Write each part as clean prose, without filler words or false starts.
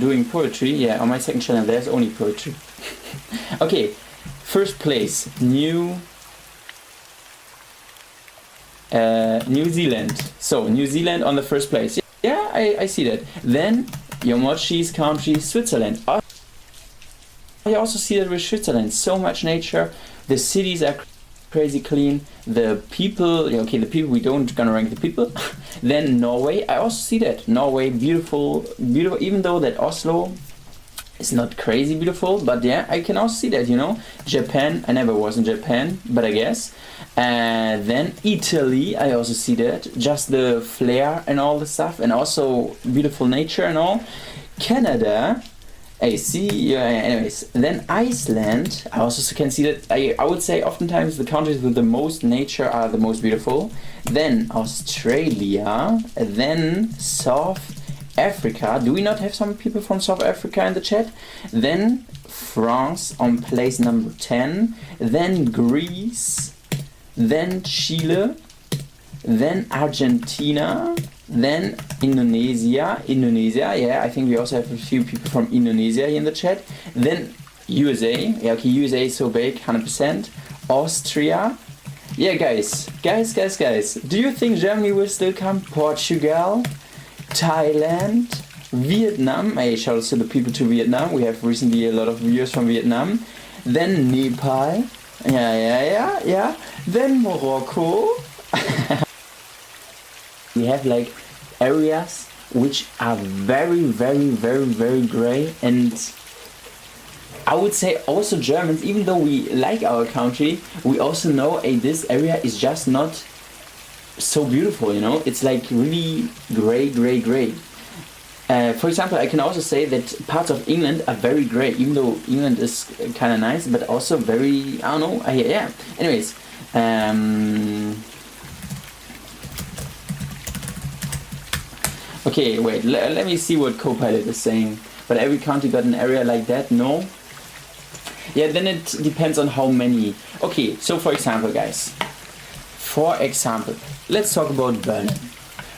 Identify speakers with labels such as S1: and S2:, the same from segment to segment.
S1: doing poetry. Yeah, on my second channel there's only poetry. Okay, first place, New Zealand. So New Zealand on the first place. Yeah, I see that. Then your mochi's country, Switzerland. I also see that with Switzerland. So much nature. The cities are crazy clean. The people, okay, the people, we don't gonna rank the people. Then Norway, I also see that. Norway, beautiful, beautiful. Even though that Oslo is not crazy beautiful, but yeah, I can also see that, you know. Japan, I never was in Japan, but I guess. And then Italy, I also see that. Just the flair and all the stuff, and also beautiful nature and all. Canada, I see, yeah, anyways. Then Iceland, I also can see that. I would say oftentimes the countries with the most nature are the most beautiful. Then Australia, then South Africa. Do we not have some people from South Africa in the chat? Then France on place number 10. Then Greece. Then Chile. Then Argentina. Then Indonesia. Yeah, I think we also have a few people from Indonesia in the chat. Then USA. Yeah, okay, USA is so big, 100%. Austria. Yeah, guys. Do you think Germany will still come? Portugal. Thailand, Vietnam. Hey, shout out to the people to Vietnam. We have recently a lot of viewers from Vietnam. Then Nepal. Yeah. Then Morocco. We have like areas which are very grey, and I would say also Germans, even though we like our country, we also know this area is just not so beautiful, you know. It's like really grey. For example, I can also say that parts of England are very grey, even though England is kind of nice, but also very, I don't know, yeah. Anyways, okay, wait, let me see what Copilot is saying. But every country got an area like that? No? Yeah, then it depends on how many. Okay, so for example, guys. Let's talk about Berlin.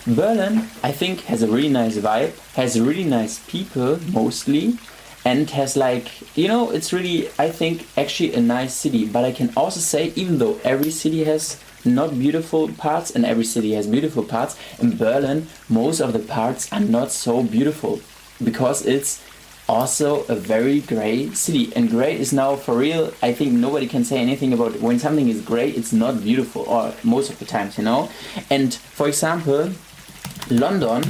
S1: Berlin, I think, has a really nice vibe, has really nice people, mostly, and has like, you know, it's really, I think, actually a nice city. But I can also say, even though every city has not beautiful parts and every city has beautiful parts, in Berlin, most of the parts are not so beautiful, because it's also a very grey city, and grey is now for real. I think nobody can say anything about when something is grey, it's not beautiful, or most of the times, you know. And for example, London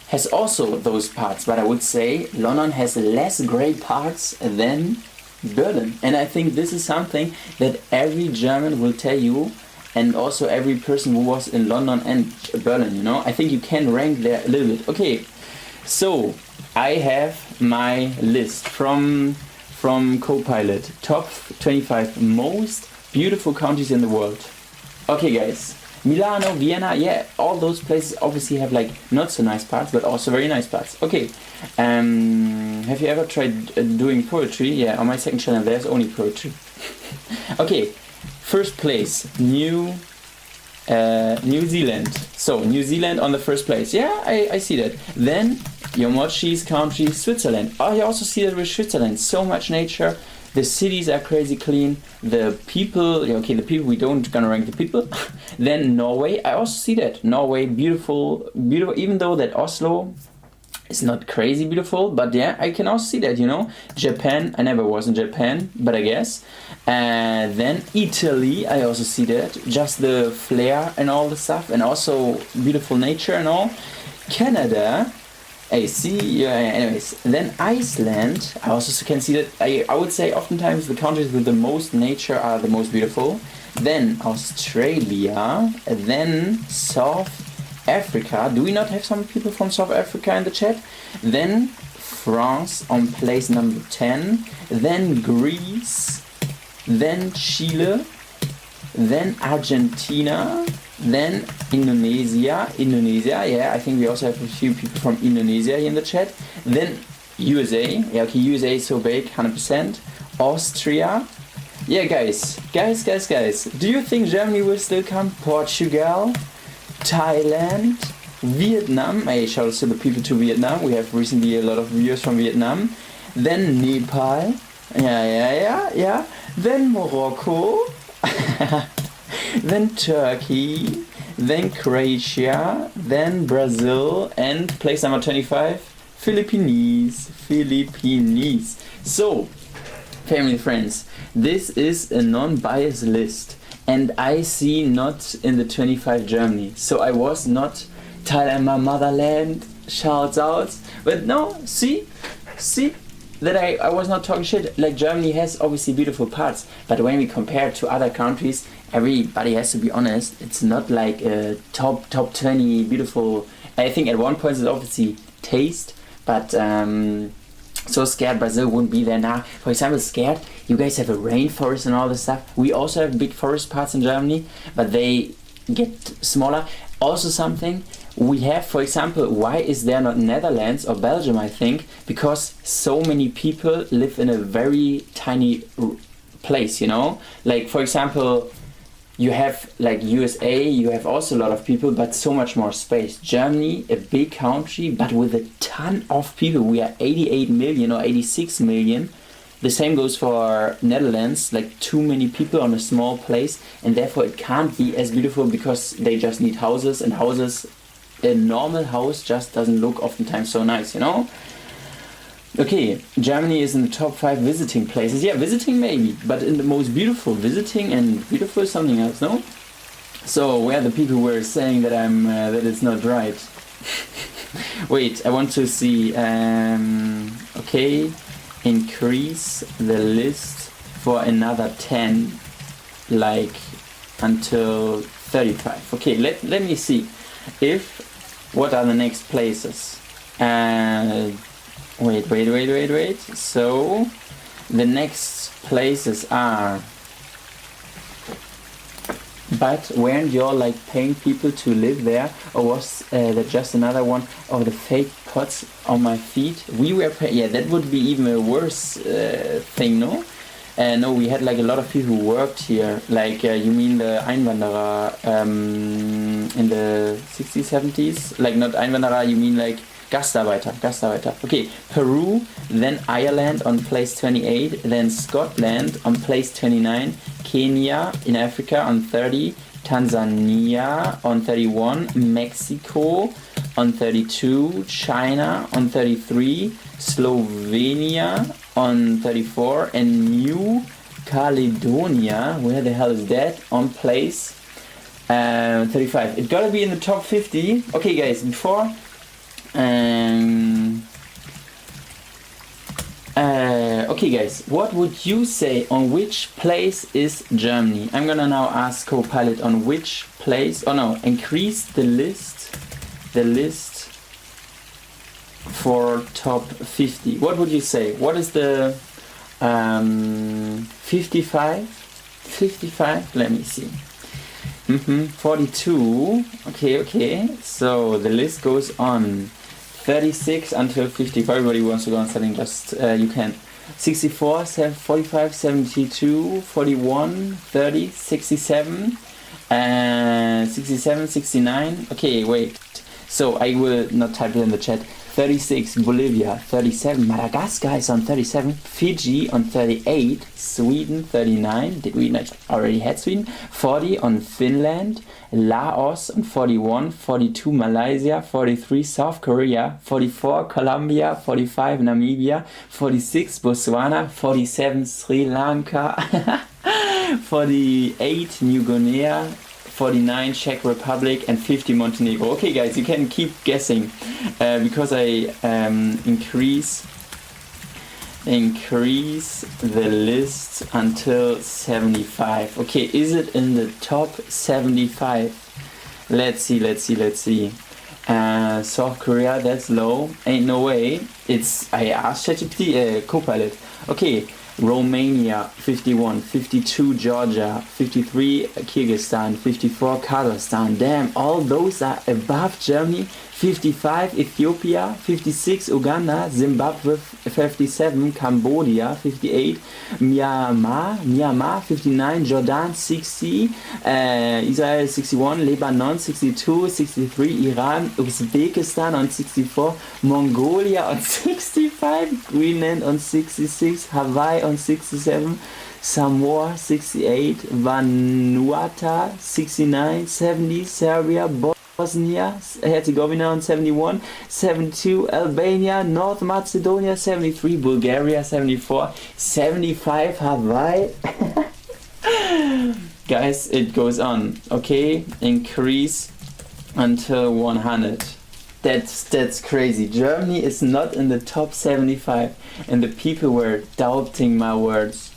S1: has also those parts, but I would say London has less grey parts than Berlin. And I think this is something that every German will tell you, and also every person who was in London and Berlin, you know. I think you can rank there a little bit. Okay, so I have my list from Copilot, top 25 most beautiful countries in the world. Okay, guys, Milano, Vienna, yeah, all those places obviously have like not so nice parts, but also very nice parts. Okay, have you ever tried doing poetry? Yeah, on my second channel there's only poetry. Okay, first place, New Zealand. So New Zealand on the first place. Yeah, I see that. Then your mochi's country, Switzerland. I also see that with Switzerland. So much nature. The cities are crazy clean. The people, okay, the people, we don't gonna rank the people. Then Norway, I also see that. Norway, beautiful. Even though that Oslo is not crazy beautiful, but yeah, I can also see that, you know. Japan, I never was in Japan, but I guess. And then Italy, I also see that. Just the flair and all the stuff, and also beautiful nature and all. Canada, I see, yeah, anyways. Then Iceland, I also can see that. I would say oftentimes the countries with the most nature are the most beautiful. Then Australia, then South Africa. Do we not have some people from South Africa in the chat? Then France on place number 10. Then Greece. Then Chile. Then Argentina. Then Indonesia. Yeah, I think we also have a few people from Indonesia in the chat. Then USA. Yeah, okay, USA is so big, 100%. Austria. Yeah, guys. Do you think Germany will still come? Portugal. Thailand, Vietnam. I shout out to the people to Vietnam. We have recently a lot of viewers from Vietnam. Then Nepal. Yeah. Then Morocco. Then Turkey. Then Croatia. Then Brazil. And place number 25, Philippines. So, family friends, this is a non-biased list. And I see not in the 25 Germany. So I was not Thailand, my motherland, shouts out. But no, see that I was not talking shit. Like, Germany has obviously beautiful parts, but when we compare it to other countries, everybody has to be honest, it's not like a top 20 beautiful. I think at one point it's obviously taste, but so scared Brazil wouldn't be there now. For example, scared, you guys have a rainforest and all this stuff. We also have big forest parts in Germany, but they get smaller. Also something we have, for example, why is there not Netherlands or Belgium, I think? Because so many people live in a very tiny place, you know? Like, for example, you have like USA, you have also a lot of people, but so much more space. Germany, a big country, but with a ton of people. We are 88 million or 86 million. The same goes for Netherlands, like too many people on a small place, and therefore it can't be as beautiful because they just need houses, and houses, a normal house just doesn't look oftentimes so nice, you know? Okay, Germany is in the top 5 visiting places. Yeah, visiting maybe, but in the most beautiful, visiting and beautiful is something else, no? So where are the people who were saying that that it's not right? Wait, I want to see. Okay, increase the list for another 10, like until 35. Okay, let me see. What are the next places? Wait. So, the next places are... But weren't you all like paying people to live there? Or was that just another one of the fake pots on my feet? We were paying... Yeah, that would be even a worse thing, no? No, we had like a lot of people who worked here. Like, you mean the Einwanderer in the 60s, 70s? Like, not Einwanderer, you mean like Gastarbeiter. Okay, Peru, then Ireland on place 28, then Scotland on place 29, Kenya in Africa on 30, Tanzania on 31, Mexico on 32, China on 33, Slovenia on 34, and New Caledonia, where the hell is that, on place 35. It gotta be in the top 50. Okay guys, before okay guys, what would you say on which place is Germany? I'm gonna now ask Copilot on which place, increase the list for top 50. What would you say? What is the 55? Let me see. 42. Okay. So the list goes on 36 until 50. If everybody wants to go on setting, just you can. 64, 45, 72, 41, 30, 67, 67, 69. Okay, wait. So I will not type it in the chat. 36, Bolivia. 37, Madagascar is on 37. Fiji on 38. Sweden, 39. Did we not already had Sweden? 40 on Finland. Laos on 41. 42, Malaysia. 43, South Korea. 44, Colombia. 45, Namibia. 46, Botswana. 47, Sri Lanka. 48, New Guinea. 49 Czech Republic, and 50 Montenegro. Okay guys, you can keep guessing because I increase the list until 75. Okay, is it in the top 75? Let's see. South Korea, that's low. Ain't no way. I asked ChatGPT, Copilot. Okay, Romania 51, 52 Georgia, 53 Kyrgyzstan, 54 Kazakhstan. Damn, all those are above Germany. 55 Ethiopia, 56 Uganda, Zimbabwe 57, Cambodia 58, Myanmar 59, Jordan 60, Israel 61, Lebanon 62, 63, Iran, Uzbekistan on 64, Mongolia on 65, Greenland on 66, Hawaii on 67, Samoa 68, Vanuatu 69, 70, Serbia, Bosnia Herzegovina on 71, 72 Albania, North Macedonia 73, Bulgaria 74, 75 Hawaii. Guys, it goes on. Okay, increase until 100. That's crazy. Germany is not in the top 75, and the people were doubting my words.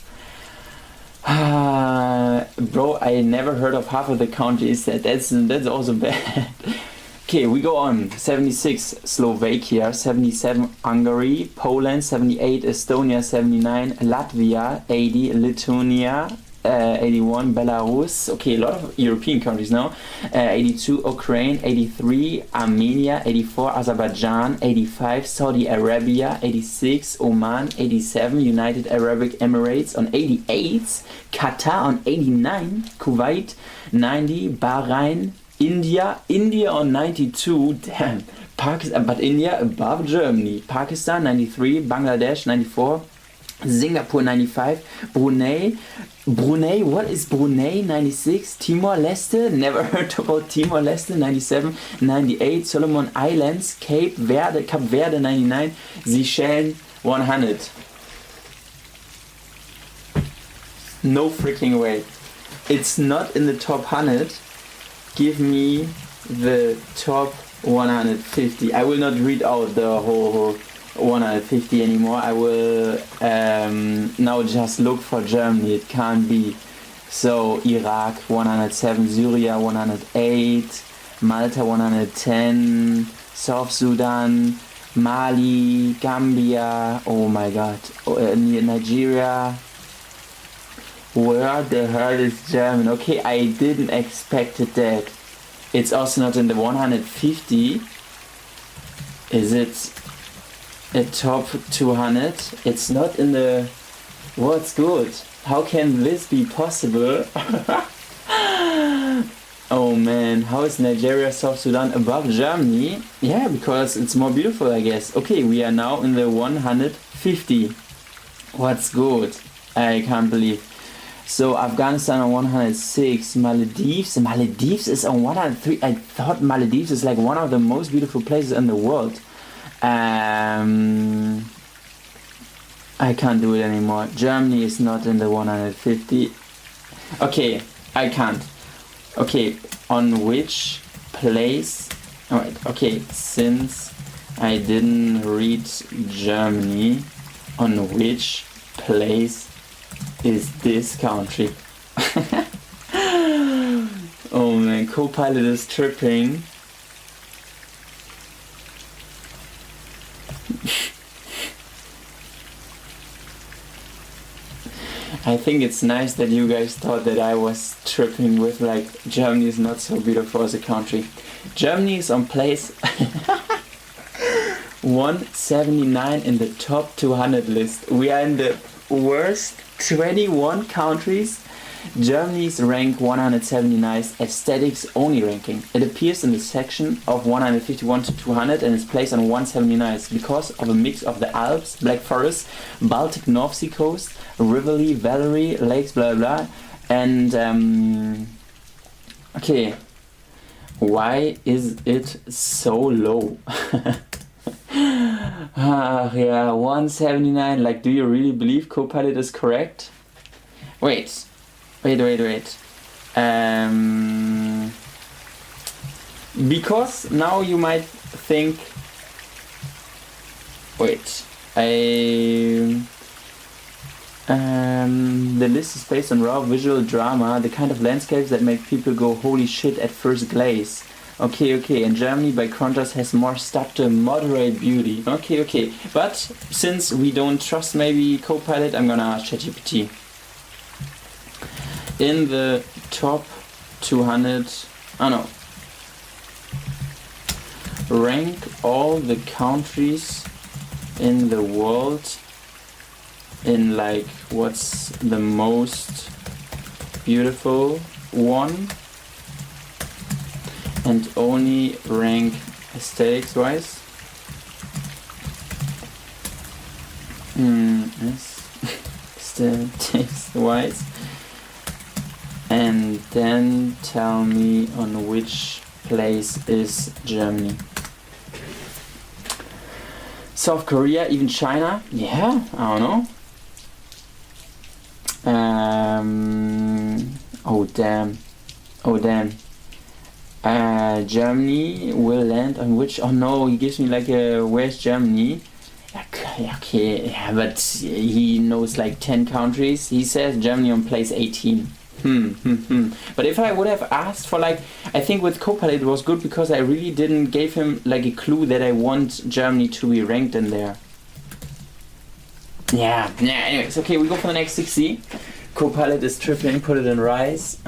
S1: Bro, I never heard of half of the countries. That's also bad. Okay, we go on. 76 Slovakia, 77 Hungary, Poland 78, Estonia 79, Latvia 80, Lithuania 81, Belarus. Okay, a lot of European countries now. 82 Ukraine, 83 Armenia, 84 Azerbaijan, 85 Saudi Arabia, 86 Oman, 87 United Arab Emirates on 88, Qatar on 89, Kuwait 90, Bahrain, India on 92. Damn, Pakistan, but India above Germany. Pakistan 93, Bangladesh 94. Singapore 95, Brunei, what is Brunei 96, Timor-Leste, never heard about Timor-Leste 97, 98, Solomon Islands, Cape Verde 99, Seychelles 100. No freaking way. It's not in the top 100. Give me the top 150. I will not read out the whole 150 anymore. I will now just look for Germany. It can't be. So Iraq 107, Syria 108, Malta 110, South Sudan, Mali, Gambia, oh my god, Nigeria. Where the hell is German? Okay, I didn't expect that. It's also not in the 150. Is it a top 200? It's not in the... What's good? How can this be possible? Oh man, how is Nigeria, South Sudan above Germany? Yeah, because it's more beautiful, I guess. Okay, we are now in the 150. What's good? I can't believe. So Afghanistan on 106, Maldives is on 103. I thought Maldives is like one of the most beautiful places in the world. I can't do it anymore. Germany is not in the 150. Okay, I can't. Okay, on which place? Alright, okay, since I didn't read Germany, on which place is this country? Oh man, Copilot is tripping. I think it's nice that you guys thought that I was tripping with like Germany is not so beautiful as a country. Germany is on place 179 in the top 200 list. We are in the worst 21 countries. Germany's rank 179 aesthetics only ranking. It appears in the section of 151 to 200 and is placed on 179 because of a mix of the Alps, Black Forest, Baltic North Sea coast, Rivoli, Valerie, lakes, blah blah. And okay, why is it so low? Yeah, 179. Like, do you really believe Copilot is correct? Wait. Because now you might think, the list is based on raw visual drama, the kind of landscapes that make people go holy shit at first glance. Okay, and Germany by contrast has more subtle, moderate beauty. Okay. But since we don't trust maybe Copilot, I'm gonna ask ChatGPT. In the top 200, oh no, rank all the countries in the world in like what's the most beautiful one, and only rank aesthetics wise. Aesthetics wise. And then tell me on which place is Germany. South Korea, even China? Yeah, I don't know. Oh damn. Germany will land on which? Oh no, he gives me like a where's Germany? Okay, yeah, but he knows like 10 countries. He says Germany on place 18. But if I would have asked for like, I think with Copilot it was good because I really didn't give him like a clue that I want Germany to be ranked in there. Yeah, anyways, okay, we go for the next 60. Copilot is tripling, put it in rise.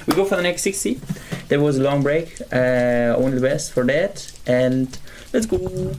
S1: We go for the next 60. That was a long break, only the best for that, and let's go.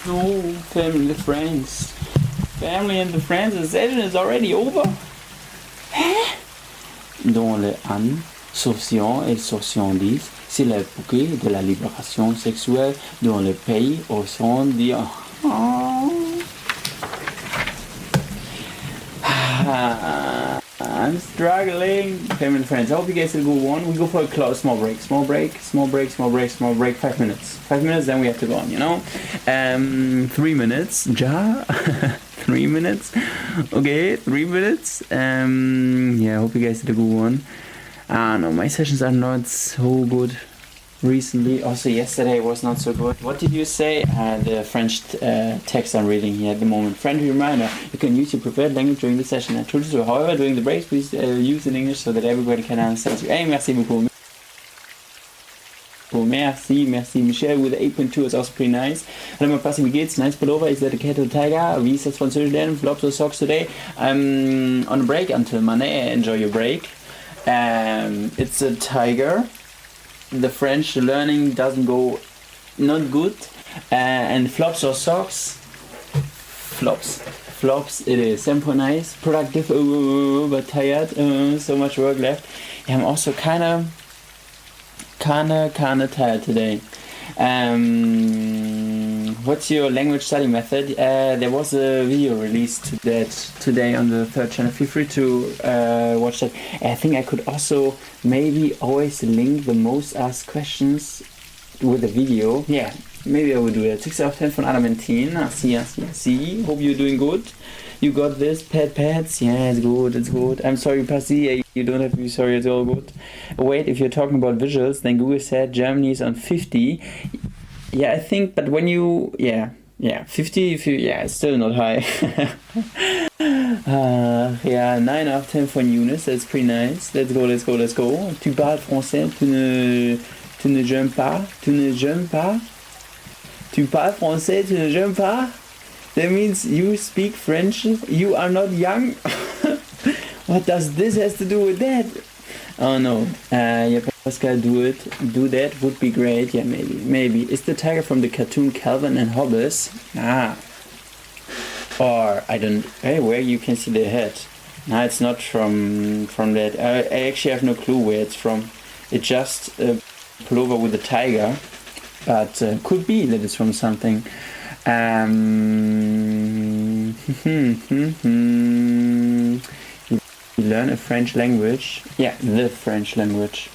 S1: No, family and friends. Family and the friends, the session is already over. Dans le insouciant et soixante-dix, c'est l'époque de la libération sexuelle dans le pays au son dit. I'm struggling. Family and friends. I hope you guys will go on. We go for a small break. 5 minutes. 5 minutes, then we have to go on, you know? 3 minutes. Ja? 3 minutes. Okay, 3 minutes. Yeah, I hope you guys will go on. I don't know, my sessions are not so good recently. Also, yesterday was not so good. What did you say? The French text I'm reading here at the moment. Friendly reminder, you can use your preferred language during the session. I told you so. However, during the breaks, please use in English so that everybody can understand you. Hey, merci beaucoup. Merci Michelle with 8.2 is also pretty nice. Hallo mal Passi, wie geht's? Nice pullover, is that a cat or tiger? Wie ist das Französisch lernen? Flops or socks today? I'm on a break until Monday. Enjoy your break. It's a tiger. The French learning doesn't go not good. And flops or socks? Flops it is. Simple nice, productive, but tired. So much work left. Yeah, I'm also kinda tired today. What's your language study method? There was a video released to that today on the third channel. Feel free to watch that. I think I could also maybe always link the most asked questions with a video. Yeah, maybe I will do that. 6 out of 10 von Adamantin. See. Hope you're doing good. You got this, pads? Yeah, it's good. I'm sorry, Passi, you don't have to be sorry, it's all good. Wait, if you're talking about visuals, then Google said Germany is on 50. Yeah, I think, but when you, 50, it's still not high. 9 out of 10 for Eunice, that's pretty nice. Let's go. Tu parles français, tu ne j'aime pas. Tu parles français, tu ne j'aime pas. That means you speak French, you are not young. What does this has to do with that? Oh no. Yeah, Pascal, do that would be great. Yeah, maybe. Is the tiger from the cartoon Calvin and Hobbes? Or I don't. Hey, where you can see the head? No, it's not from that. I actually have no clue where it's from. It's just a pullover with a tiger, but could be that it's from something. You learn a French language. Yeah, the French language.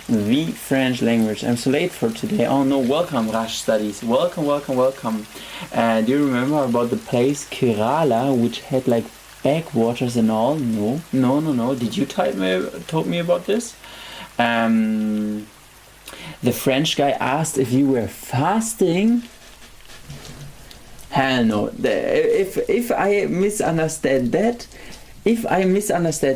S1: The French language. I'm so late for today. Oh no, welcome Rush Studies. Welcome. Do you remember about the place Kerala, which had like backwaters and all? No. Did you told me about this? The French guy asked if you were fasting. Hell no. If I misunderstand that,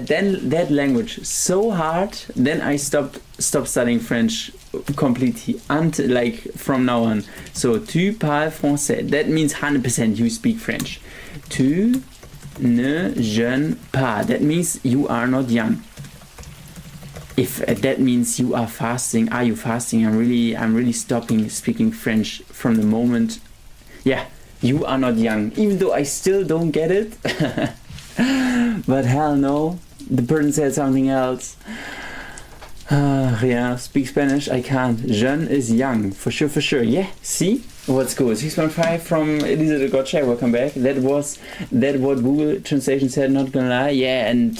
S1: then that language so hard, then I stop studying French completely until like from now on. So tu parles français. That means 100% you speak French. Tu ne jeûnes pas. That means you are not young. If that means you are fasting, are you fasting? I'm really stopping speaking French from the moment. Yeah. You are not young, even though I still don't get it. But hell no, the person said something else. Yeah, speak Spanish, I can't. Jeune is young, for sure. Yeah, see? What's good? 6.5 from Elisa de Gotcha, welcome back. That what Google translation said, not gonna lie. Yeah, and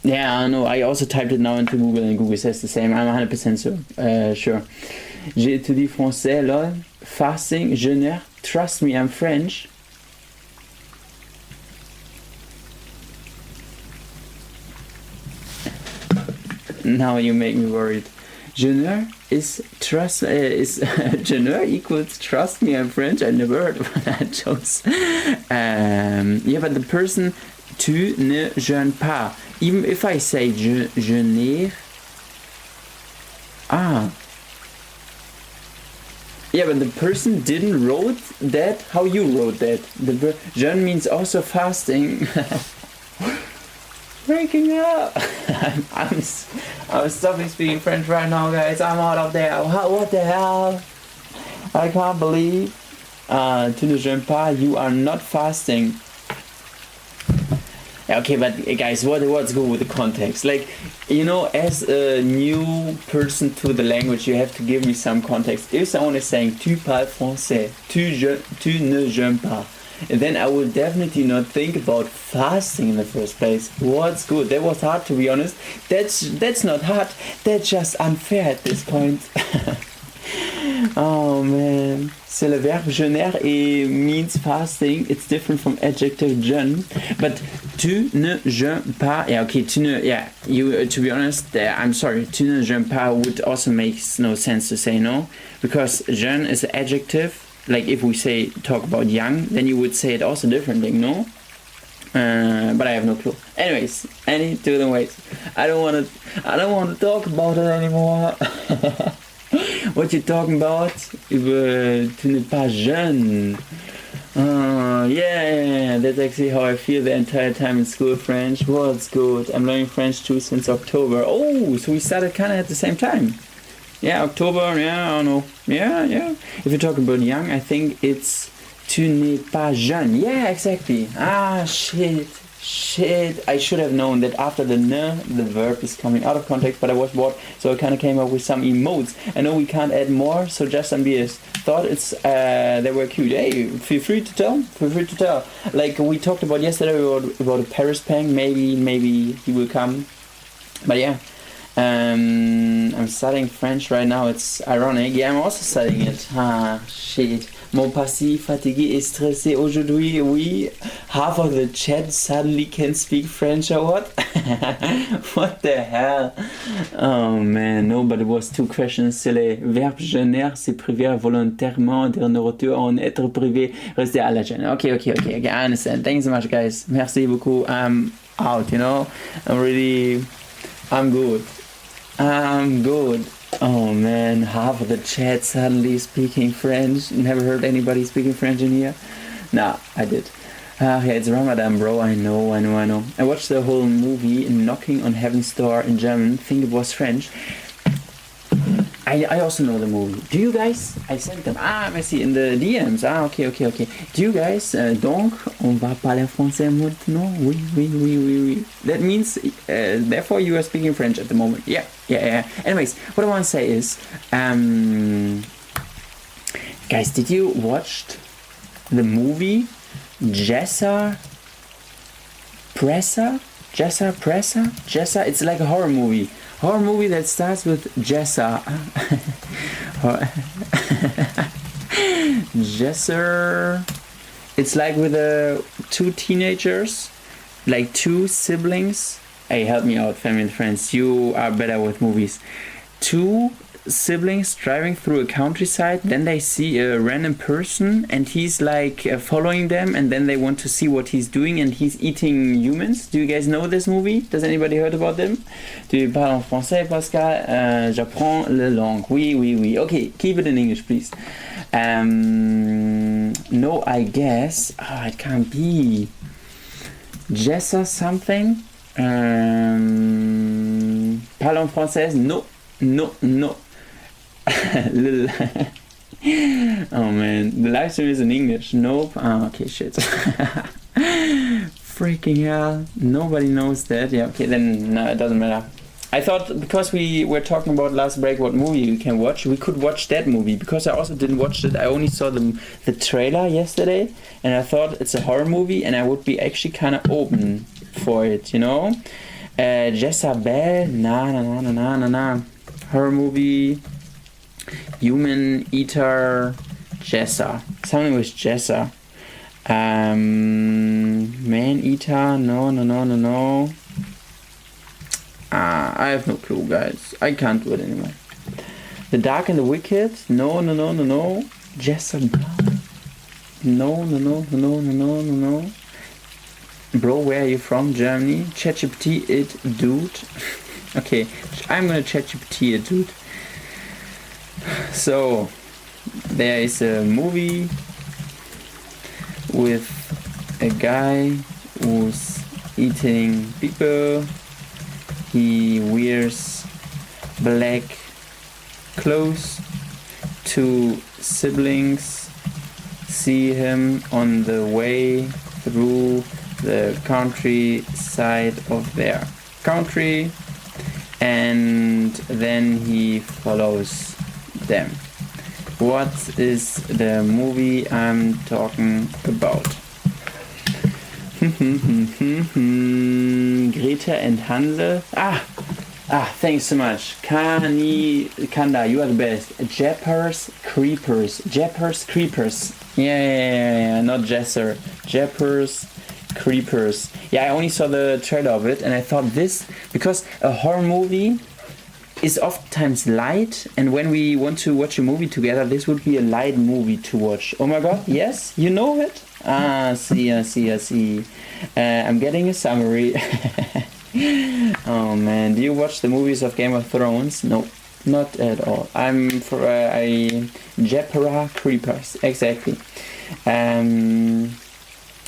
S1: yeah, I don't know. I also typed it now into Google and Google says the same. I'm 100% sure. J'ai étudié français, lol. Fasting, jeûner. Trust me, I'm French. Now you make me worried. Jeûner is jeûner equals trust me, I'm French. I never heard of that jokes. Yeah, but the person tu ne jeûnes pas. Even if I say jeûner. Yeah, but the person didn't wrote that how you wrote that. The jeûne means also fasting. Breaking up. I'm stopping speaking French right now, guys. I'm out of there. What the hell? I can't believe. Tu ne jeûnes pas, you are not fasting. Okay, but guys, what's good with the context? Like, you know, as a new person to the language, you have to give me some context. If someone is saying tu parles français, tu ne jeûnes pas, then I will definitely not think about fasting in the first place. What's good? That was hard, to be honest. That's not hard. That's just unfair at this point. Oh man. C'est le verbe jeûner et means fasting. It's different from adjective jeûne. But tu ne jeûnes pas. Yeah, okay, tu ne, yeah, you, to be honest, I'm sorry, tu ne jeûnes pas would also make no sense to say, no? Because jeûne is an adjective. Like if we say, talk about young, then you would say it also differently, no? But I have no clue. Anyways, any to the ways. I don't want to talk about it anymore. What you talking about? Tu n'es pas jeune. Yeah, that's actually how I feel the entire time in school. French was good. I'm learning French too since October. Oh, so we started kind of at the same time. Yeah, October, yeah, I don't know. Yeah. If you're talking about young, I think it's tu n'es pas jeune. Yeah, exactly. Shit. I should have known that after the ne, the verb is coming out of context, but I was bored, so I kind of came up with some emotes. I know we can't add more, so just some BS. Thought they were cute. Hey, feel free to tell. Like we talked about yesterday about a Paris pang. Maybe he will come. But yeah. I'm studying French right now. It's ironic. Yeah, I'm also studying it. Shit. Mon passé fatigué et stressé aujourd'hui. Oui. Half of the chat suddenly can speak French or what? What the hell? Oh man, no, but it was two questions. C'est le verbe jeûner, c'est priver volontairement de nourriture en être privé, rester à la chaîne. Okay, I understand. Thanks so much, guys. Merci beaucoup. I'm out, you know. I'm good. Oh man, half of the chat suddenly speaking French. Never heard anybody speaking French in here. Nah, I did. Yeah, it's Ramadan, bro. I know. I watched the whole movie Knocking on Heaven's Door in German. Think it was French. I also know the movie. Do you guys? I sent them. I see in the DMs. Okay. Do you guys? Donc, on va parler français maintenant. Oui. That means, therefore, you are speaking French at the moment. Yeah. Anyways, what I want to say is, guys, did you watch the movie Jessa Pressa? It's like a horror movie. That starts with Jessa. Jesser. It's like with two teenagers, like two siblings. Hey, help me out, family and friends. You are better with movies. Two siblings driving through a countryside, then they see a random person and he's like following them, and then they want to see what he's doing, and he's eating humans. Do you guys know this movie? Does anybody heard about them? Tu parles en français, Pascal? J'apprends la langue. Oui. Okay, keep it in English, please. No, I guess. It can't be. Jessa something? Parle en français? No. Oh man, the live stream is in English. Nope. Okay, shit. Freaking hell. Nobody knows that. Yeah, okay, then no, it doesn't matter. I thought because we were talking about last break what movie we can watch, we could watch that movie, because I also didn't watch it. I only saw the trailer yesterday, and I thought it's a horror movie and I would be actually kind of open for it, you know? Jezabel, nah. Horror movie, human eater, Jessa. Something with Jessa. Man eater, no. I have no clue, guys. I can't do it anymore. The Dark and the Wicked, no. Jezebel, no. Bro, where are you from? Germany? ChatGPT it, dude. Okay, I'm gonna ChatGPT it, dude. So, there is a movie with a guy who's eating people. He wears black clothes. Two siblings see him on the way through the countryside of their country, and then he follows them. What is the movie I'm talking about? Greta and Hansel. Thanks so much. Kanda, you are the best. Jeepers Creepers. Jeepers Creepers. Yeah, not Jesser. Jeepers Creepers. Yeah, I only saw the trailer of it, and I thought this, because a horror movie is oftentimes light, and when we want to watch a movie together, this would be a light movie to watch. Oh my god, yes, you know it? I see. I'm getting a summary. Oh man, do you watch the movies of Game of Thrones? No, not at all. I'm for Jeepers Creepers, exactly.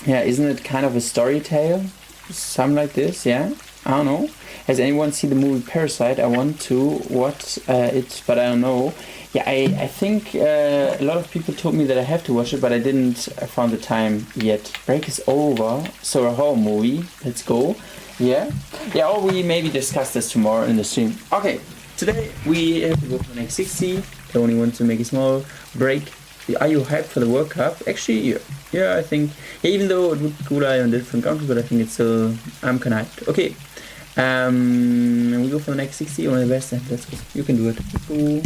S1: Yeah, isn't it kind of a story tale? Something like this, yeah? I don't know. Has anyone seen the movie Parasite? I want to watch it, but I don't know. Yeah, I think a lot of people told me that I have to watch it, but I didn't find the time yet. Break is over, so a horror movie. Let's go. Yeah, or we maybe discuss this tomorrow in the stream. Okay, today we have to go for the next 60. I only want to make a small break. Are you hyped for the World Cup? Actually, yeah, I think. Yeah, even though it would be cooler in different countries, but I think it's still. I'm kind of hyped. Okay, we go for the next 60 on the best end. Let's go. You can do it. Let's go.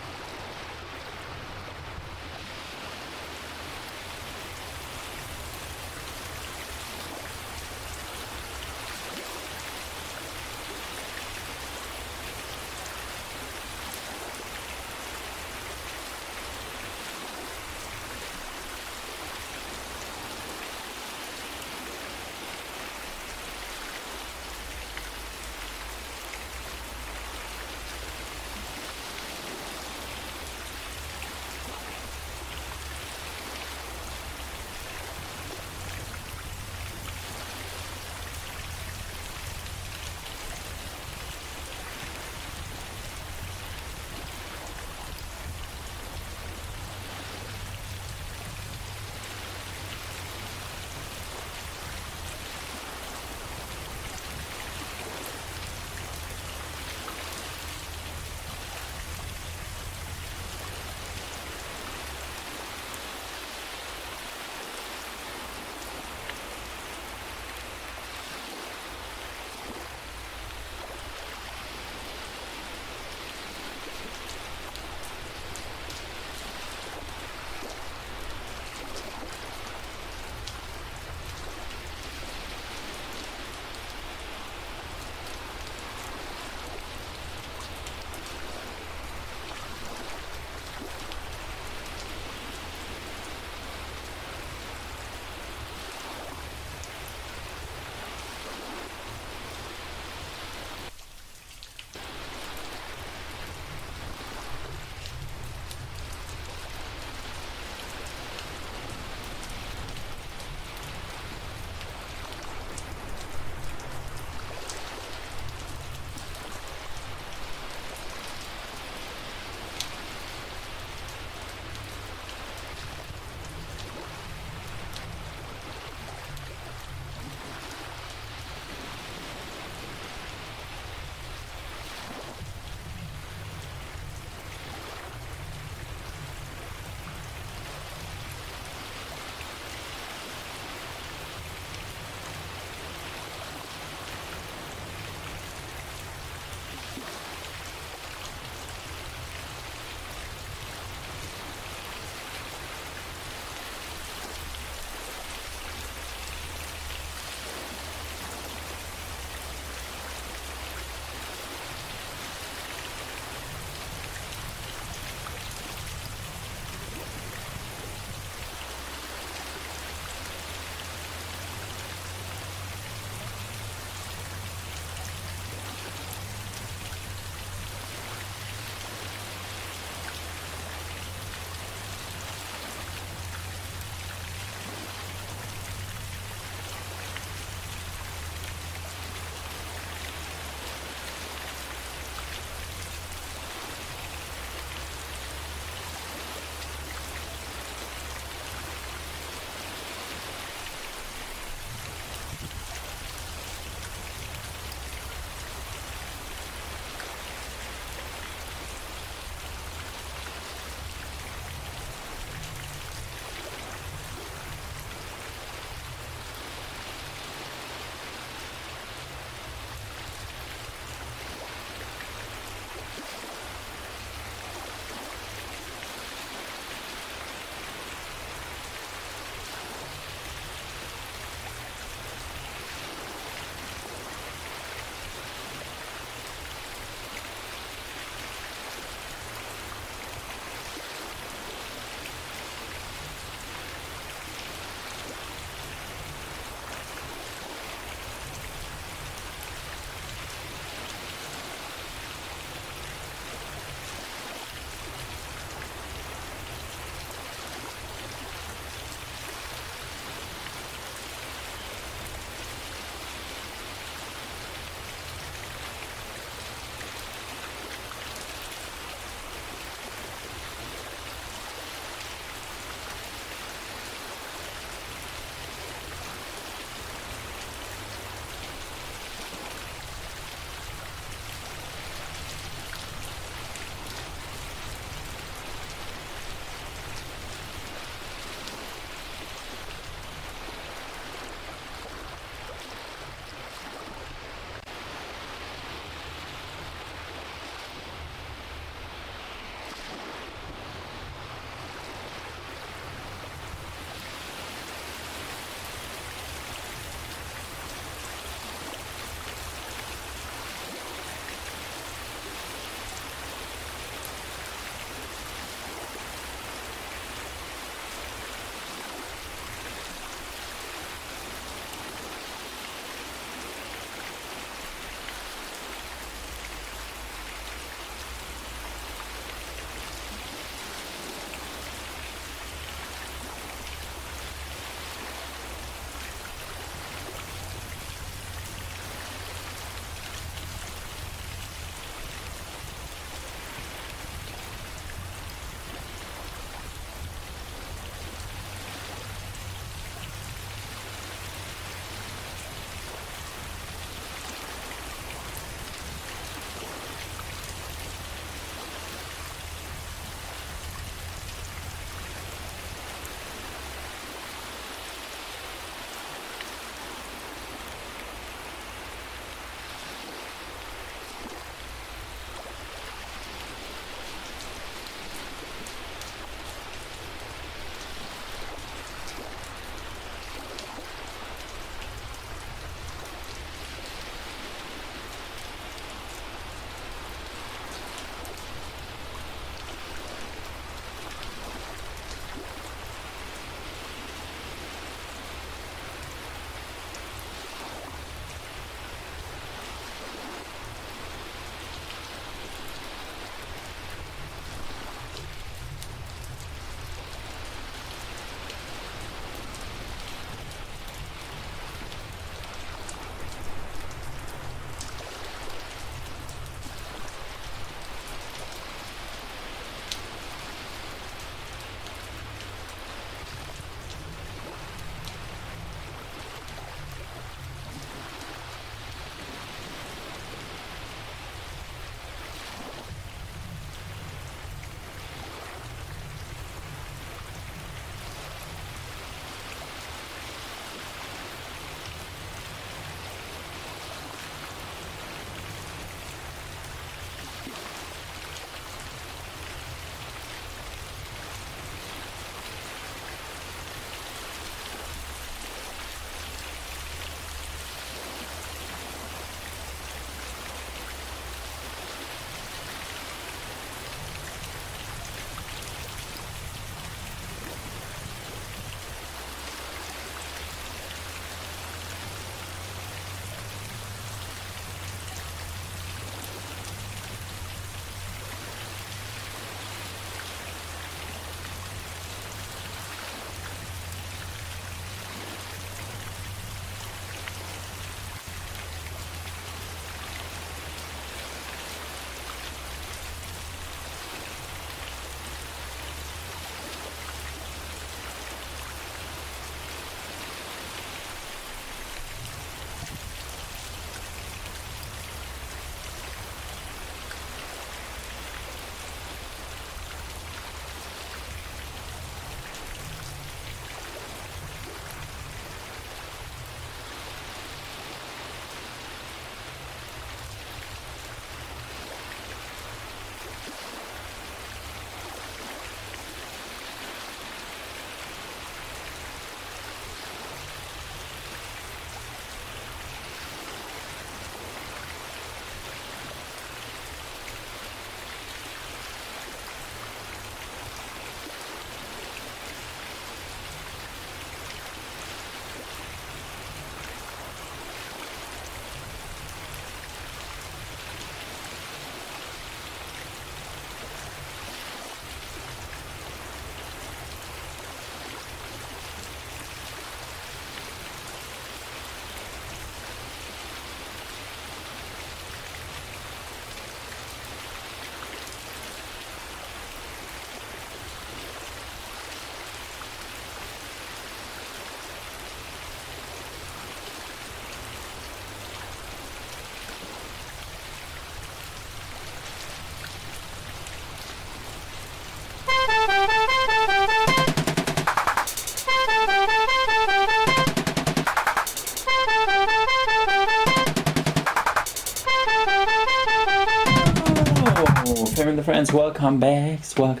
S1: friends, welcome back. Hope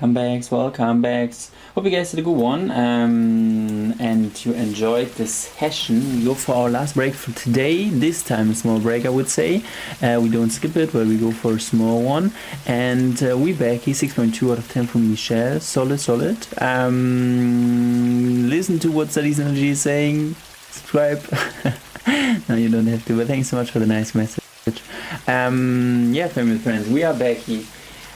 S1: you guys had a good one and you enjoyed this session. We go for our last break for today. This time a small break, I would say. We don't skip it, but we go for a small one. And we back here, 6.2 out of 10 from Michelle. Solid. Listen to what Studies Energy is saying. Subscribe. No, you don't have to, but thanks so much for the nice message. Family friends, we are back here.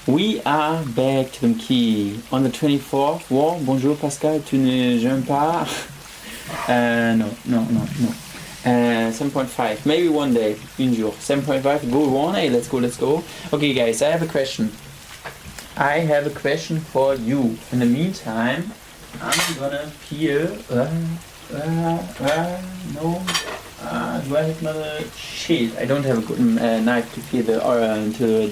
S1: We are back to key on the 24th. Wow, bonjour Pascal, tu ne jeûnes pas? No. 7.5, maybe one day, un jour. 7.5, good one. Hey, let's go. Okay, guys, I have a question. For you. In the meantime, I'm gonna peel. Do I have another sheet? I don't have a good knife to peel the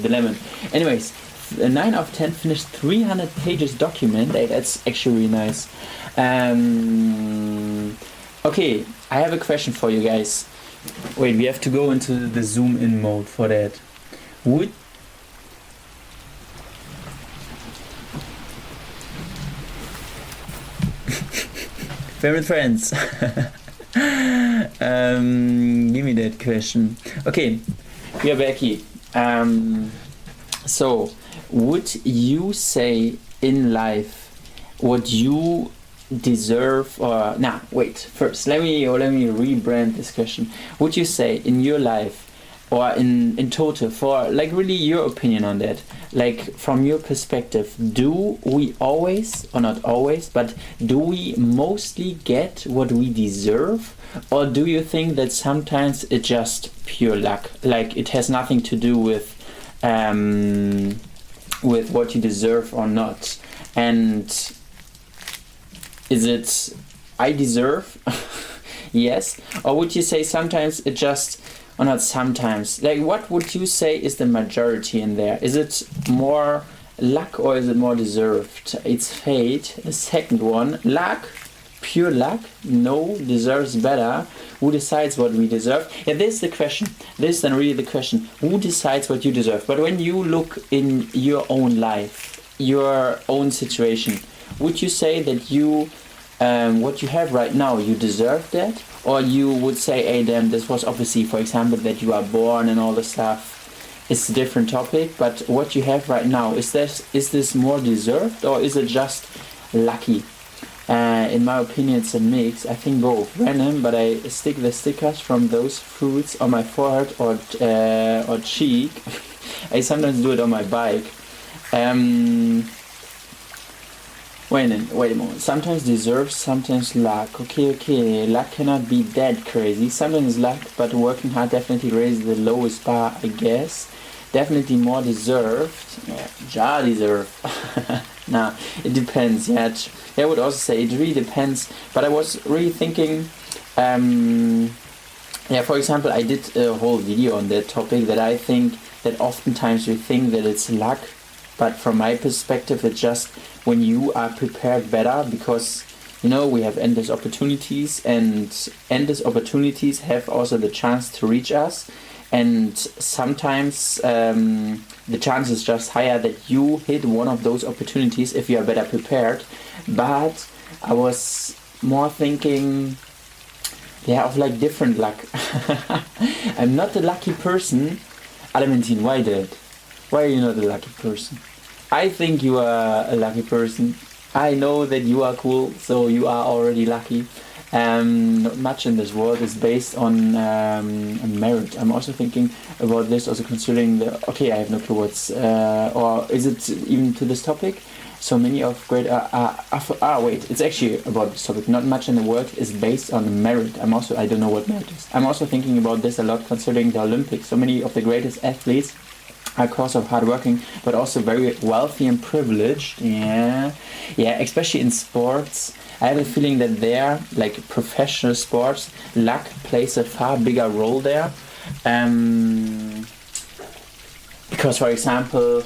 S1: lemon. Anyways, 9 out of 10 finished 300 pages document. Hey, that's actually really nice. Okay, I have a question for you guys. Wait, we have to go into the zoom in mode for that. Favorite friends. Give me that question. Okay, we are back here. So, would you say in life what you deserve, or first let me rebrand this question. Would you say in your life, or in total, for like really your opinion on that, like from your perspective, do we always, or not always, but do we mostly get what we deserve? Or do you think that sometimes it's just pure luck? Like it has nothing to do with what you deserve or not? And is it I deserve? Yes. Or would you say sometimes it just, or not sometimes, like what would you say is the majority in there? Is it more luck or is it more deserved? It's fate. The second one, luck. Pure luck, no, deserves better. Who decides what we deserve? Yeah, this is the question. This is then really the question. Who decides what you deserve? But when you look in your own life, your own situation, would you say that you, what you have right now, you deserve that? Or you would say, hey, damn, this was obviously, for example, that you are born and all the stuff. It's a different topic, but what you have right now, is this more deserved or is it just lucky? In my opinion, it's a mix. I think both. Random, but I stick the stickers from those fruits on my forehead or cheek. I sometimes do it on my bike. Wait a moment. Sometimes deserve, sometimes luck. Okay. Luck cannot be that crazy. Sometimes luck, but working hard definitely raises the lowest bar, I guess. Definitely more deserved. Yeah, deserved. Nah, it depends. Yeah, I would also say it really depends. But I was really thinking, for example, I did a whole video on that topic, that I think that oftentimes we think that it's luck, but from my perspective, it's just when you are prepared better, because we have endless opportunities, and endless opportunities have also the chance to reach us. And sometimes the chance is just higher that you hit one of those opportunities if you are better prepared. But I was more thinking, of like different luck. I'm not a lucky person. Adamantine, why that? Why are you not a lucky person? I think you are a lucky person. I know that you are cool, so you are already lucky. Not much in this world is based on merit. I'm also thinking about this, also considering I have no clue what's, or is it even to this topic? So many of great, it's actually about this topic. Not much in the world is based on merit. I don't know what merit is. I'm also thinking about this a lot considering the Olympics. So many of the greatest athletes are cause of hard working, but also very wealthy and privileged. Yeah, especially in sports. I have a feeling that there, like professional sports, luck plays a far bigger role there. Because, for example,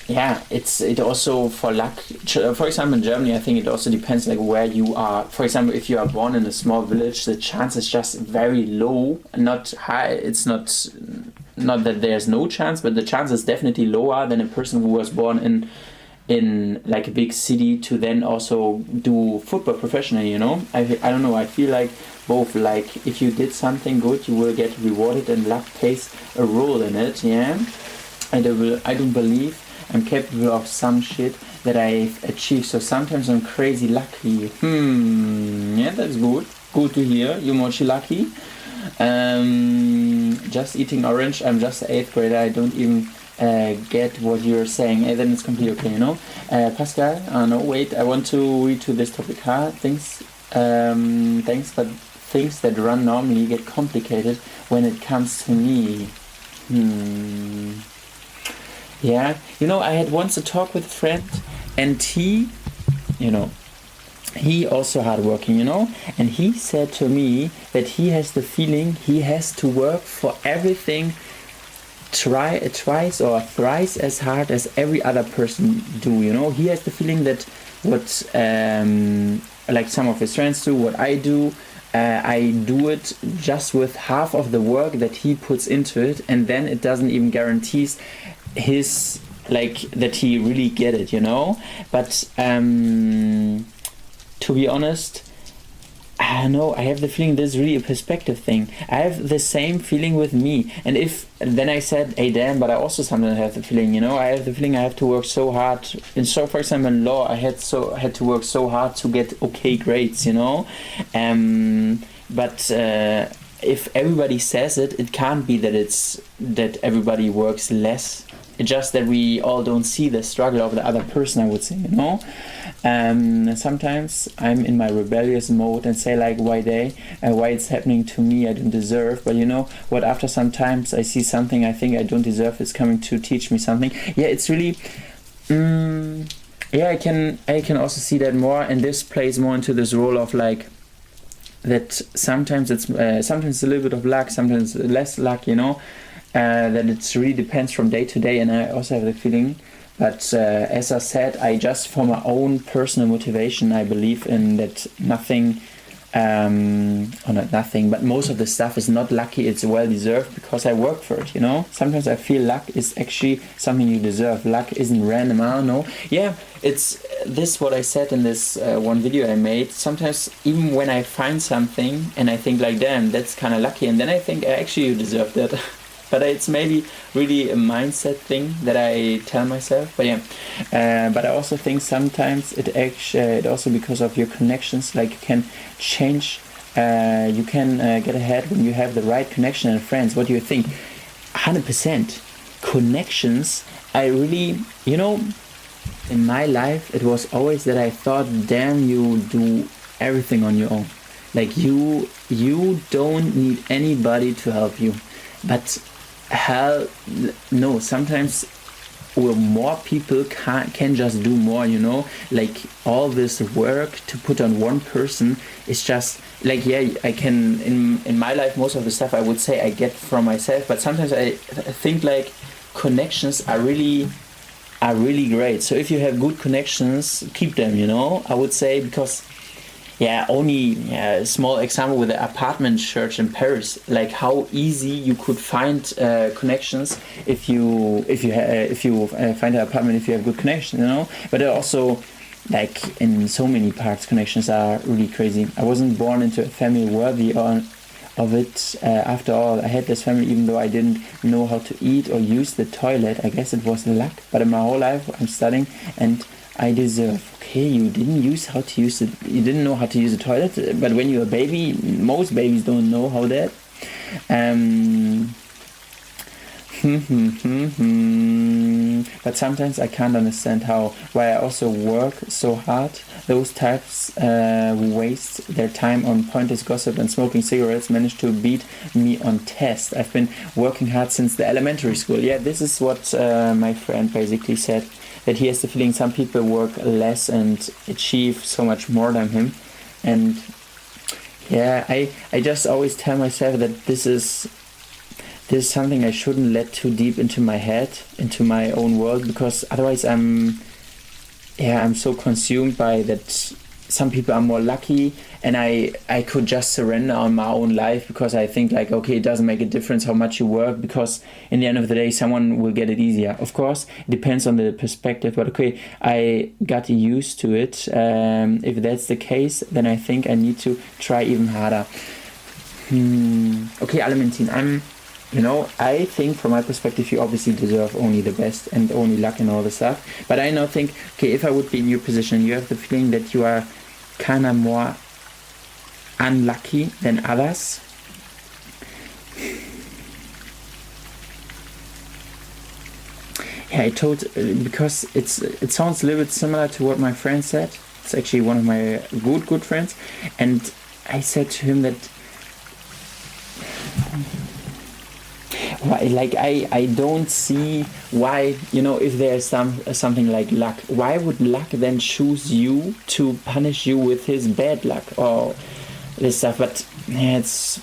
S1: it also for luck. For example, in Germany, I think it also depends like where you are. For example, if you are born in a small village, the chance is just very low, not high. It's not not that there's no chance, but the chance is definitely lower than a person who was born in like a big city to then also do football professionally, you know. I don't know, I feel like both, like if you did something good you will get rewarded and luck plays a role in it. Yeah, I don't believe I'm capable of some shit that I've achieved, so sometimes I'm crazy lucky. Yeah, that's good to hear. You're much lucky. Just eating orange. I'm just an 8th grader. I don't even get what you're saying. Then it's completely okay, you know. Pascal, no, wait. I want to read to this topic. Thanks, but things that run normally get complicated when it comes to me. Yeah, you know, I had once a talk with a friend, and he, you know, he also hardworking, you know, and he said to me that he has the feeling he has to work for everything twice or thrice as hard as every other person do, you know. He has the feeling that what like some of his friends do, what I do, I do it just with half of the work that he puts into it, and then it doesn't even guarantees his, like, that he really get it, you know. But to be honest, I don't know, I have the feeling this is really a perspective thing. I have the same feeling with me, and if then I said, hey damn, but I also sometimes have the feeling, you know, I have the feeling I have to work so hard. And so, for example, in law, I had to work so hard to get okay grades, you know. But if everybody says it, it can't be that everybody works less. It's just that we all don't see the struggle of the other person, I would say, you know. Sometimes I'm in my rebellious mode and say like, why it's happening to me, I don't deserve. But you know what, after some times I see something I think I don't deserve is coming to teach me something. Yeah, it's really yeah, I can also see that more, and this plays more into this role of like that sometimes it's a little bit of luck, sometimes less luck, you know. That it really depends from day to day, and I also have the feeling. But as I said, I just, for my own personal motivation, I believe in that nothing, or not nothing, but most of the stuff is not lucky, it's well deserved because I work for it, you know. Sometimes I feel luck is actually something you deserve. Luck isn't random, I don't know. Yeah, it's this what I said in this one video I made. Sometimes even when I find something and I think like, damn, that's kind of lucky, and then I think actually you deserve that. But it's maybe really a mindset thing that I tell myself. But yeah, but I also think sometimes it also because of your connections, like you can change, you can get ahead when you have the right connection and friends. What do you think? 100% connections. I really, you know, in my life it was always that I thought, damn, you do everything on your own. Like you don't need anybody to help you. But hell no, sometimes more people can just do more, you know. Like all this work to put on one person is just like, yeah, I can in my life most of the stuff I would say I get from myself, but sometimes I think like connections are really great. So if you have good connections, keep them, you know, I would say. Because yeah, only a small example with the apartment search in Paris, like how easy you could find connections if you find an apartment if you have good connection, you know. But also, like in so many parts, connections are really crazy. I wasn't born into a family worthy of it. After all, I had this family even though I didn't know how to eat or use the toilet. I guess it was luck. But in my whole life, I'm studying and I deserve. Okay, you didn't know how to use the toilet, but when you're a baby, most babies don't know how that. But sometimes I can't understand why I also work so hard. Those types who waste their time on pointless gossip and smoking cigarettes manage to beat me on tests. I've been working hard since the elementary school. Yeah, this is what my friend basically said, that he has the feeling some people work less and achieve so much more than him. And yeah, I just always tell myself that this is something I shouldn't let too deep into my head, into my own world, because otherwise I'm so consumed by that some people are more lucky, and I could just surrender on my own life because I think like, okay, it doesn't make a difference how much you work, because in the end of the day someone will get it easier. Of course it depends on the perspective, but okay, I got used to it. If that's the case, then I think I need to try even harder. Okay, Clementine, I think from my perspective you obviously deserve only the best and only luck and all the stuff. But I now think, okay, if I would be in your position, you have the feeling that you are kind of more unlucky than others. Yeah, because it sounds a little bit similar to what my friend said. It's actually one of my good friends, and I said to him that, like, I don't see why, if there's something like luck, why would luck then choose you to punish you with his bad luck or this stuff? But yeah, it's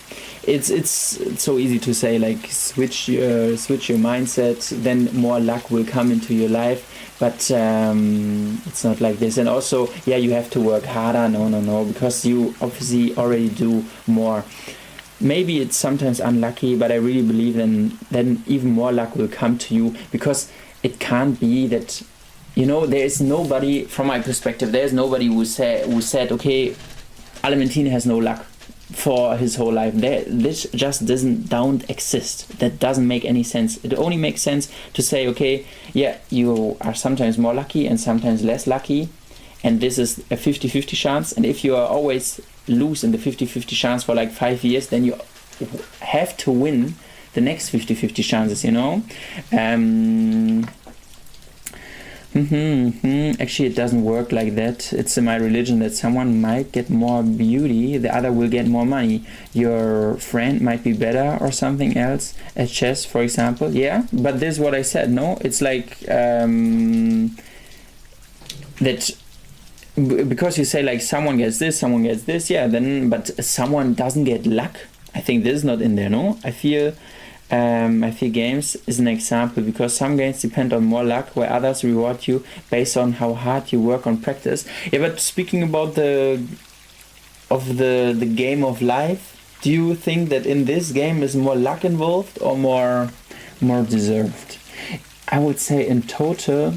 S1: so easy to say, like, switch your mindset, then more luck will come into your life. But it's not like this. And also, yeah, you have to work harder. No, because you obviously already do more. Maybe it's sometimes unlucky, but I really believe then even more luck will come to you, because it can't be that, there is nobody, from my perspective, there's nobody who said, okay, Clementine has no luck for his whole life. This just don't exist. That doesn't make any sense. It only makes sense to say, okay, yeah, you are sometimes more lucky and sometimes less lucky, and this is a 50-50 chance. And if you are always lose in the 50-50 chance for like 5 years, then you have to win the next 50-50 chances, Actually, it doesn't work like that. It's in my religion that someone might get more beauty, the other will get more money. Your friend might be better or something else at chess, for example. Yeah, but this is what I said. No, it's like that. Because you say like someone gets this, yeah, then, but someone doesn't get luck. I think this is not in there, no? I feel games is an example, because some games depend on more luck, where others reward you based on how hard you work on practice. Yeah, but speaking about the game of life, do you think that in this game is more luck involved or more deserved? I would say in total,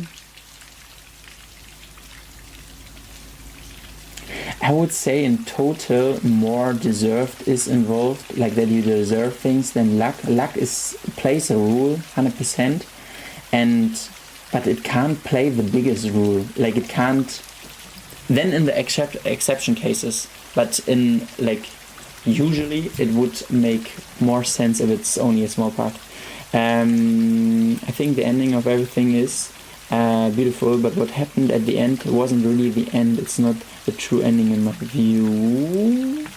S1: more deserved is involved, like that you deserve things than luck. Luck plays a role 100%, but it can't play the biggest role. Like it can't. Then in the exception cases, but in like usually it would make more sense if it's only a small part. I think the ending of everything is beautiful, but what happened at the end wasn't really the end. It's not the true ending in my view.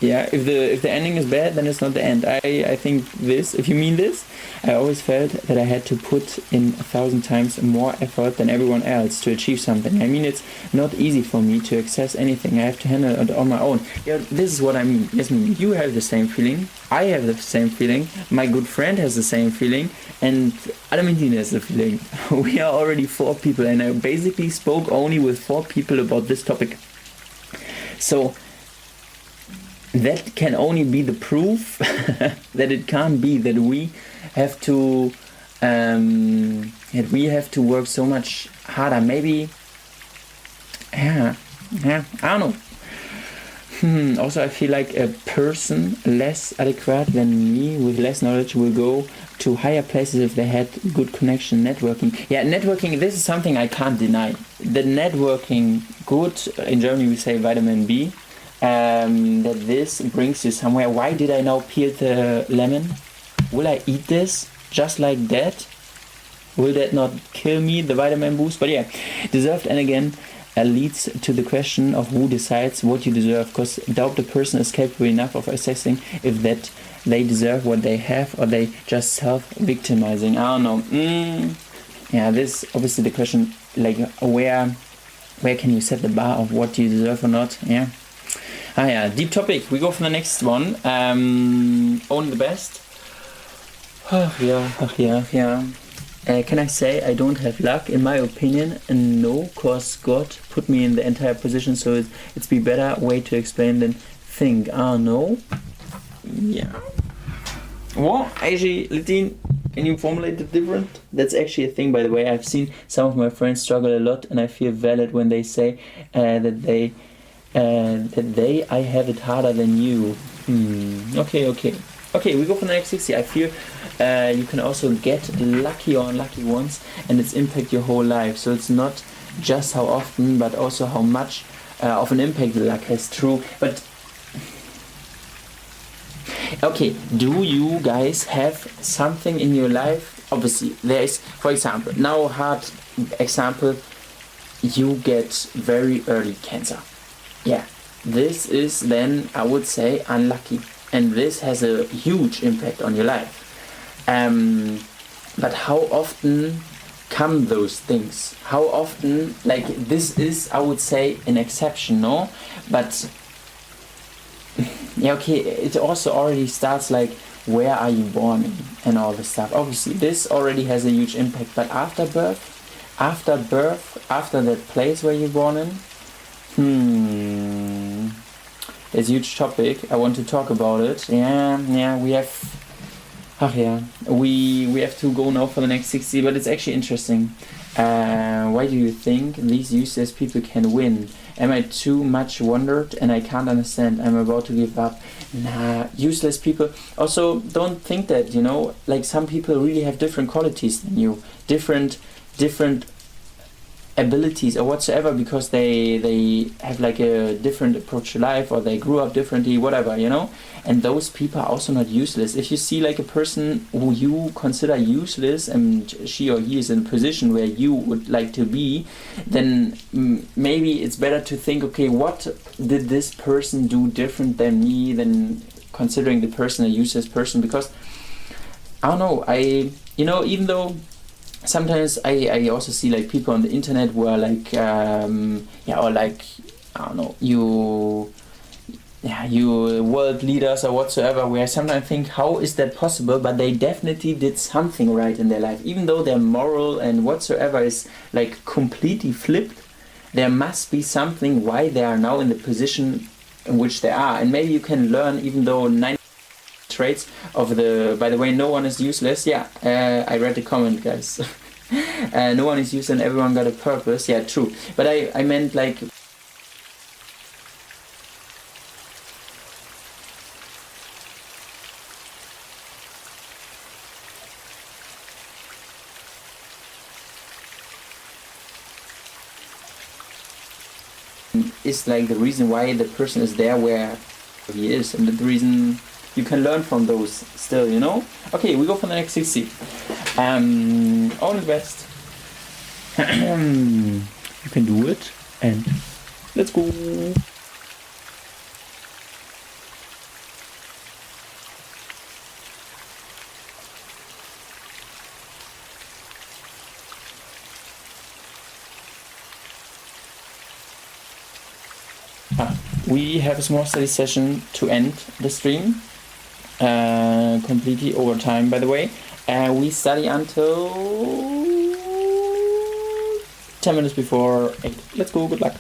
S1: Yeah, if the ending is bad, then it's not the end. I think this, if you mean this, I always felt that I had to put in 1,000 times more effort than everyone else to achieve something. I mean, it's not easy for me to access anything. I have to handle it on my own. Yeah, this is what I mean. Yes, you have the same feeling. I have the same feeling. My good friend has the same feeling. And Clementine has the feeling. We are already 4 people, and I basically spoke only with 4 people about this topic. So that can only be the proof that it can't be that we have to work so much harder. Maybe, yeah, I don't know. Also, I feel like a person less adequate than me with less knowledge will go to higher places if they had good connection, networking. Yeah, networking, this is something I can't deny. The networking, good, in Germany we say vitamin B, that this brings you somewhere. Why did I now peel the lemon? Will I eat this just like that? Will that not kill me, the vitamin boost? But yeah, deserved, and again, leads to the question of who decides what you deserve, because doubt the person is capable enough of assessing if that they deserve what they have, or they just self-victimizing. I don't know. Yeah, this obviously the question, like where can you set the bar of what you deserve or not? Yeah. Yeah, deep topic. We go for the next one. Only the best. Yeah. can I say I don't have luck? In my opinion, no, cause God put me in the entire position, so it's be better way to explain than think. No. Yeah. Well, actually, Latin, can you formulate it different? That's actually a thing, by the way. I've seen some of my friends struggle a lot, and I feel valid when they say that they I have it harder than you. Okay, we go for the next 60. I feel you can also get lucky or unlucky ones, and it's impact your whole life. So it's not just how often, but also how much of an impact the luck has. True, but okay, do you guys have something in your life? Obviously, there is, for example, now hard example, you get very early cancer. Yeah, this is then, I would say, unlucky. And this has a huge impact on your life. But how often come those things? How often, like, this is, I would say, an exception, no? But yeah, okay, it also already starts like, where are you born in and all this stuff. Obviously, this already has a huge impact, but after birth, after that place where you're born in, it's a huge topic. I want to talk about it. Yeah, we have to go now for the next 60, but it's actually interesting. Why do you think these useless people can win? Am I too much wondered and I can't understand? I'm about to give up. Nah, useless people. Also, don't think that, like some people really have different qualities than you, different abilities or whatsoever, because they have like a different approach to life, or they grew up differently, whatever, and those people are also not useless. If you see like a person who you consider useless and she or he is in a position where you would like to be, then maybe it's better to think, okay, what did this person do different than me, than considering the person a useless person? Because I don't know, even though sometimes I also see like people on the internet who are like or like, I don't know, you world leaders or whatsoever, where I sometimes think, how is that possible? But they definitely did something right in their life, even though their moral and whatsoever is like completely flipped. There must be something why they are now in the position in which they are, and maybe you can learn, even though 90 traits of the, by the way, no one is useless. I read the comment, guys. No one is useless and everyone got a purpose. Yeah, true, but I meant like, is like the reason why the person is there where he is, and the reason you can learn from those still, Okay, we go for the next 60. All the best. You can do it, and let's go. We have a small study session to end the stream. Completely over time, by the way. We study until 10 minutes before 8. Let's go, good luck.